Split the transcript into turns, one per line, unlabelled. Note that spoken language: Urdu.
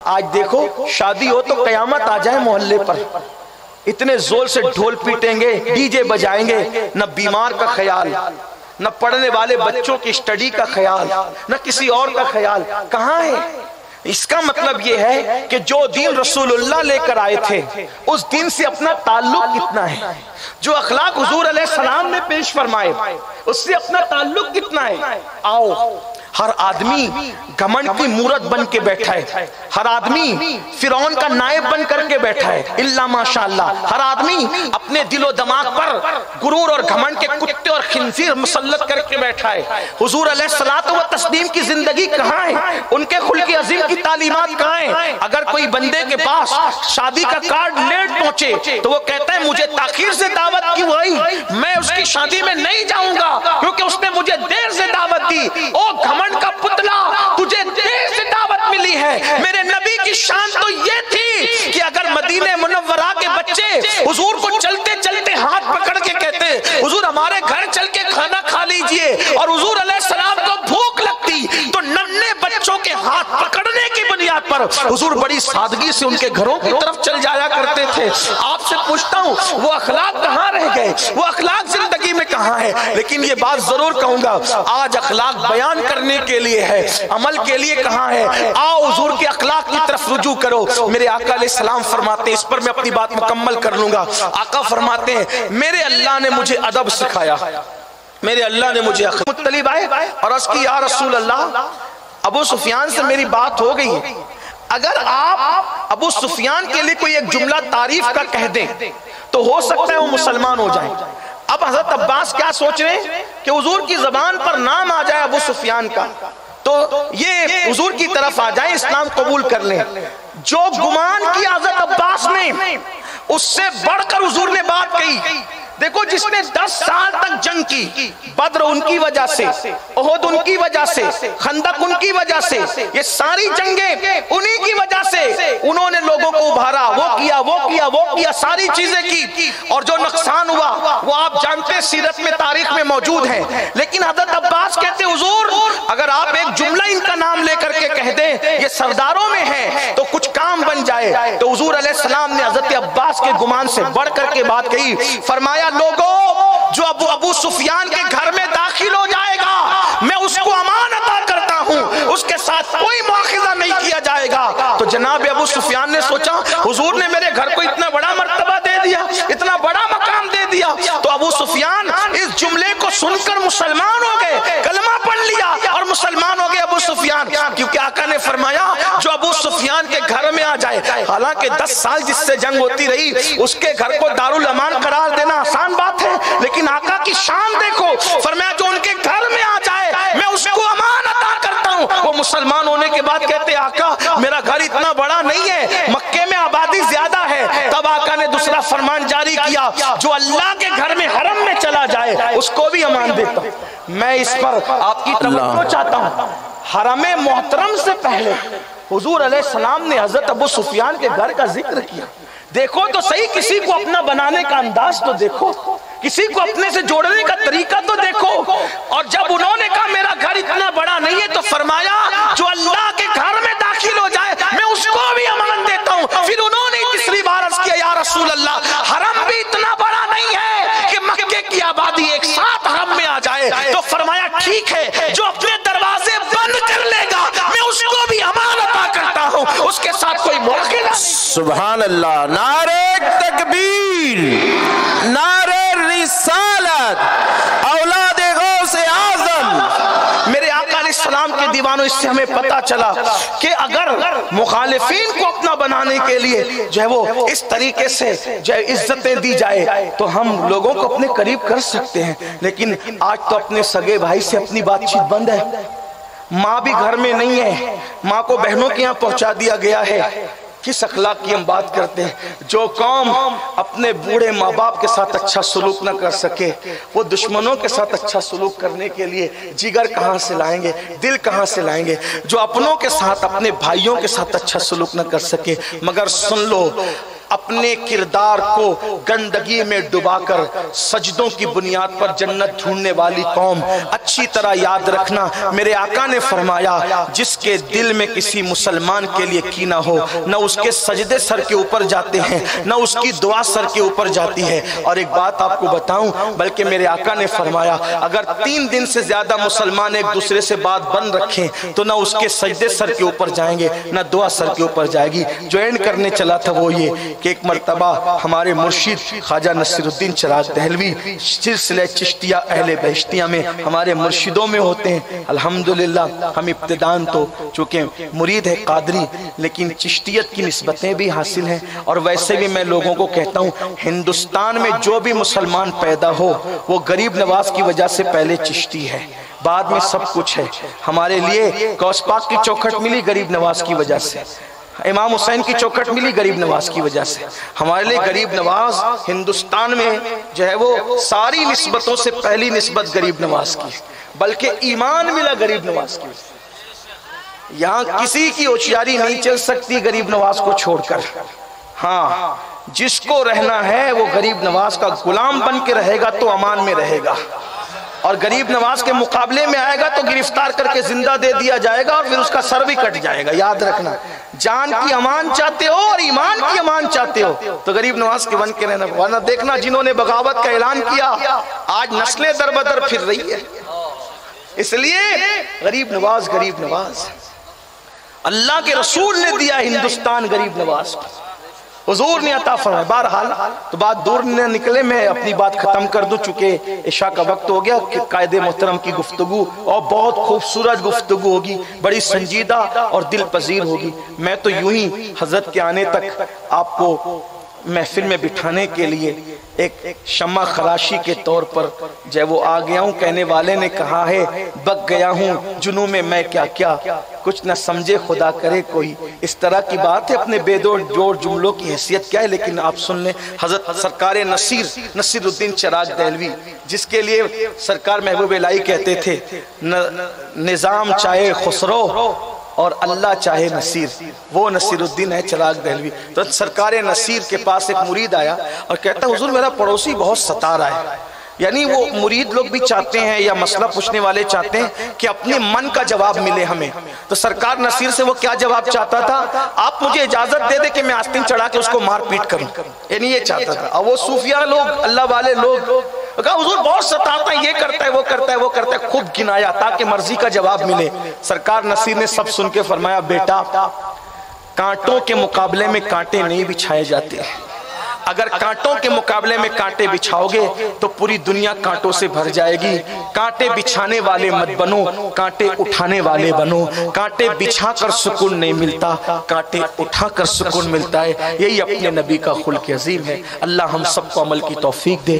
آج دیکھو شادی ہو تو قیامت آ جائے محلے پر، اتنے زور سے ڈھول پیٹیں گے، ڈی جے بجائیں گے، نہ بیمار کا خیال، نہ پڑھنے والے بچوں کی اسٹڈی کا خیال، نہ کسی اور کا خیال، کہاں ہے؟ اس کا مطلب یہ ہے کہ جو دین رسول اللہ لے کر آئے تھے اس دین سے اپنا تعلق کتنا ہے، جو اخلاق حضور علیہ السلام نے پیش فرمائے اس سے اپنا تعلق کتنا ہے۔ آؤ، ہر آدمی گھمنڈ کی مورت بن کے بیٹھا ہے، ہر آدمی فرعون کا نائب بن کر کے بیٹھا ہے، الا ماشاءاللہ ہر آدمی اپنے دل و دماغ پر غرور اور گھمنڈ کے کتے اور خنزیر مسلط کر کے بیٹھا ہے۔ حضور علیہ الصلوۃ والتسلیم کی زندگی کہاں ہے؟ ان کے خلق عظیم کی تعلیمات کہاں ہیں؟ اگر کوئی بندے کے پاس شادی کا کارڈ لیٹ پہنچے تو وہ کہتا ہے مجھے تاخیر سے دعوت کی ہوئی، میں اس کی شادی میں نہیں جاؤں گا کیونکہ اس نے مجھے دیر سے دعوت دی۔ او گھمنڈ کا پتلا، تجھے دیر سے دعوت ملی ہے۔ میرے نبی کی شان تو یہ تھی کہ اگر مدینہ منورہ کے بچے حضور کو چلتے چلتے ہاتھ پکڑ کے کہتے حضور ہمارے گھر چل کے کھانا کھا لیجئے، اور حضور علیہ السلام کو بھوک لگتی تو ننھے بچوں کے ہاتھ پکڑنے کی بنیاد پر حضور بڑی سادگی سے ان کے گھروں کی طرف چل جایا کرتے تھے۔ آپ سے پوچھتا ہوں وہ اخلاق کہاں رہ گئے؟ وہ اخلاق زندگی میں کہاں ہے؟ لیکن یہ بات ضرور کہوں گا، آج اخلاق بیان کرنے کے لیے ہے، عمل کے لیے کہاں ہے؟ آؤ حضور کے اخلاق کی طرف رجوع کرو۔ میرے آقا علیہ السلام فرماتے ہیں، اس پر میں اپنی بات مکمل کر لوں گا، آقا فرماتے ہیں میرے اللہ نے مجھے ادب سکھایا، میرے اللہ نے مجھے مطلب آئے اور عرض کی یا رسول اللہ ابو سفیان سے میری بات ہو گئی ہے، اگر آپ ابو سفیان کے لیے کوئی ایک جملہ تعریف کا کہہ دیں تو ہو سکتا ہے وہ مسلمان ہو جائیں۔ اب حضرت عباس کیا سوچ رہے ہیں کہ حضور کی زبان پر نام آ جائے ابو سفیان کا تو یہ حضور کی طرف آ جائیں، اسلام قبول کر لیں۔ جو گمان کی حضرت عباس نے اس سے بڑھ کر حضور نے بات کہی۔ دیکھو جس نے 10 سال تک جنگ کی، بدر ان کی وجہ سے، احد ان کی وجہ سے، خندق ان کی وجہ سے، یہ ساری جنگیں انہی کی وجہ سے انہوں نے لوگوں کو ابھارا، وہ کیا وہ کیا وہ کیا، ساری چیزیں کی، اور جو نقصان ہوا وہ آپ جانتے سیرت میں تاریخ میں موجود ہے۔ لیکن حضرت عباس کہتے حضور اگر آپ ایک جملہ ان کا نام لے کر کے کہہ دیں یہ سرداروں میں ہے تو کچھ کام بن جائے۔ تو حضور علیہ السلام نے حضرت عباس کے گمان سے بڑھ کر کے بات کہی، فرمایا لوگوں جو ابو سفیان کے گھر میں داخل ہو جائے گا میں اس کو امان عطا کرتا ہوں، اس کے ساتھ کوئی مواخذہ نہیں کیا جائے گا۔ تو جناب ابو سفیان نے سوچا حضور نے میرے گھر کو اتنا بڑا مرتبہ دے دیا، اتنا بڑا مقام دے دیا، تو ابو سفیان اس جملے کو سن کر مسلمان ہو گئے، کلمہ پڑھ لیا اور مسلمان ہو گئے ابو سفیان، کیونکہ آقا نے فرمایا جو ابو سفیان کے گھر میں آ جائے، حالانکہ 10 سال جس سے جنگ ہوتی رہی اس کے گھر کو دارالامان قرار دینا آسان بات ہے، لیکن آقا کی شان دیکھو، فرمایا جو ان کے گھر میں آ جائے میں اس کو امان عطا کرتا ہوں۔ وہ مسلمان ہونے کے بعد کہتے آقا میرا گھر اتنا بڑا نہیں ہے، مکے میں آبادی زیادہ ہے۔ تب آقا نے دوسرا فرمان جاری کیا جو اللہ کے گھر میں حرم میں چلا جائے اس کو بھی امان دیتا ہوں۔ میں اس پر آپ کی توجہ چاہتا ہوں، حرم محترم سے پہلے حضور علیہ السلام نے حضرت ابو سفیان کے گھر کا ذکر کیا۔ دیکھو تو صحیح، کسی کو اپنا بنانے کا انداز تو دیکھو، کسی کو اپنے سے جوڑنے کا طریقہ تو دیکھو۔ اور جب انہوں نے کہا میرا گھر اتنا بڑا نہیں ہے تو فرمایا جو اللہ کے گھر میں داخل ہو جائے میں اس کو بھی امان دیتا ہوں۔ پھر انہوں نے تیسری بار عرض کیا یا رسول اللہ حرم بھی اتنا بڑا نہیں ہے کہ مکے کی آبادی ایک ساتھ حرم میں آ جائے، تو فرمایا ٹھیک ہے جو اپنے دروازے بند کر لے گا میں اس کو بھی امان عطا کرتا ہوں، اس کے ساتھ کوئی مواخذہ۔
سبحان اللہ، نعرہ تکبیر، نعرہ رسالت، اولاد غوث اعظم۔
میرے آقا علیہ السلام کے دیوانوں اس سے ہمیں پتا چلا کہ اگر مخالفین کو اپنا بنانے کے لیے جو ہے وہ اس طریقے سے جو عزتیں دی جائے تو ہم لوگوں کو اپنے قریب کر سکتے ہیں، لیکن آج تو اپنے سگے بھائی سے اپنی بات چیت بند ہے، ماں بھی گھر میں نہیں ہے، ماں کو بہنوں کے یہاں پہنچا دیا گیا ہے۔ کس اخلاق کی ہم بات کرتے ہیں؟ جو قوم اپنے بوڑھے ماں باپ کے ساتھ اچھا سلوک نہ کر سکے وہ دشمنوں کے ساتھ اچھا سلوک کرنے کے لیے جگر کہاں سے لائیں گے، دل کہاں سے لائیں گے؟ جو اپنوں کے ساتھ اپنے بھائیوں کے ساتھ اچھا سلوک نہ کر سکے، مگر سن لو اپنے کردار کو گندگی میں ڈبا کر سجدوں کی بنیاد پر جنت ڈھونڈنے والی قوم. اچھی طرح یاد رکھنا، میرے آقا نے فرمایا جس کے دل میں کسی مسلمان کے لیے کینہ ہو، نہ اس کے سجدے سر کے اوپر جاتے ہیں، نہ اس کی دعا سر کے اوپر جاتی ہے. اور ایک بات آپ کو بتاؤں، بلکہ میرے آقا نے فرمایا اگر 3 دن سے زیادہ مسلمان ایک دوسرے سے بات بند رکھیں تو نہ اس کے سجدے سر کے اوپر جائیں گے، نہ دعا سر کے اوپر جائے گی. جو اینڈ کرنے چلا تھا وہ یہ کہ ایک مرتبہ ہمارے مرشد خواجہ نصیر الدین چراغ دہلوی سلسلہ چشتیہ اہل بہشتیہ میں ہمارے مرشدوں میں ہوتے ہیں. الحمدللہ ہم ابتدان تو چونکہ مرید ہے قادری، لیکن چشتیت کی نسبتیں بھی حاصل ہیں. اور ویسے بھی میں لوگوں کو کہتا ہوں ہندوستان میں جو بھی مسلمان پیدا ہو وہ غریب نواز کی وجہ سے پہلے چشتی ہے، بعد میں سب کچھ ہے. ہمارے لیے غوث پاک کی چوکھٹ ملی غریب نواز کی وجہ سے، امام حسین کی چوکھٹ ملی غریب نواز کی وجہ سے. ہمارے لیے غریب نواز ہندوستان میں جو ہے وہ ساری نسبتوں سے پہلی نسبت غریب نواز کی، بلکہ ایمان ملا غریب نواز کی. یہاں کسی کی ہوشیاری نہیں چل سکتی غریب نواز کو چھوڑ کر. ہاں جس کو رہنا ہے وہ غریب نواز کا غلام بن کے رہے گا تو امان میں رہے گا، اور غریب نواز کے مقابلے میں آئے گا تو گرفتار کر کے زندہ دے دیا جائے گا اور پھر اس کا سر بھی کٹ جائے گا. یاد رکھنا، جان کی امان چاہتے ہو اور ایمان کی امان چاہتے ہو تو غریب نواز کے بن کے رہنا. ورنہ دیکھنا جنہوں نے بغاوت کا اعلان کیا آج نسلیں در بدر پھر رہی ہے. اس لیے غریب نواز غریب نواز اللہ کے رسول نے دیا ہندوستان غریب نواز کو، حضور نے عطا فرمایا. بہرحال تو بات دور نہ نکلے، میں اپنی بات ختم کر دوں چونکہ عشاء کا وقت ہو گیا کہ قائد محترم کی گفتگو اور بہت خوبصورت گفتگو ہوگی، بڑی سنجیدہ اور دل پذیر ہوگی. میں تو یوں ہی حضرت کے آنے تک آپ کو محفل میں بٹھانے کے لیے ایک شمع خراشی کے طور پر جب وہ آ گیا ہوں. کہنے والے نے کہا ہے بک گیا ہوں جنوں میں میں کیا کیا، کچھ نہ سمجھے خدا کرے کوئی. اس طرح کی بات ہے، اپنے بے جوڑ جملوں کی حیثیت کیا ہے. لیکن آپ سن لیں حضرت سرکار نصیر الدین چراغ دہلوی، جس کے لیے سرکار محبوب الہی کہتے تھے نظام چاہے خسرو اور اللہ چاہے نصیر، وہ نصیر الدین ہے چراغ دہلوی. تو سرکار نصیر کے پاس ایک مرید آیا اور کہتا حضور میرا پڑوسی بہت ستا رہا ہے. یعنی وہ مرید لوگ بھی چاہتے ہیں یا مسئلہ پوچھنے والے چاہتے ہیں کہ اپنے من کا جواب ملے ہمیں. تو سرکار نصیر سے وہ کیا جواب چاہتا تھا؟ آپ مجھے اجازت دے دے کہ میں آستین چڑھا کے اس کو مار پیٹ کروں. یعنی یہ چاہتا تھا. اور وہ صوفیہ لوگ، اللہ والے لوگ کہا حضور بہت ستاتا ہے، یہ کرتا ہے وہ کرتا ہے وہ کرتا ہے، خوب گنایا تاکہ مرضی کا جواب ملے. سرکار نصیر نے سب سن کے فرمایا بیٹا کانٹوں کے مقابلے میں کانٹے نہیں بچھائے جاتے. اگر کانٹوں کے مقابلے میں کانٹے بچھاؤ گے تو پوری دنیا کانٹوں سے بھر جائے گی. کانٹے بچھانے والے مت بنو، کانٹے اٹھانے والے بنو. کانٹے بچھا کر سکون نہیں ملتا، کانٹے اٹھا کر سکون ملتا ہے. یہی اپنے نبی کا خلق عظیم ہے. اللہ ہم سب کو عمل کی توفیق دے.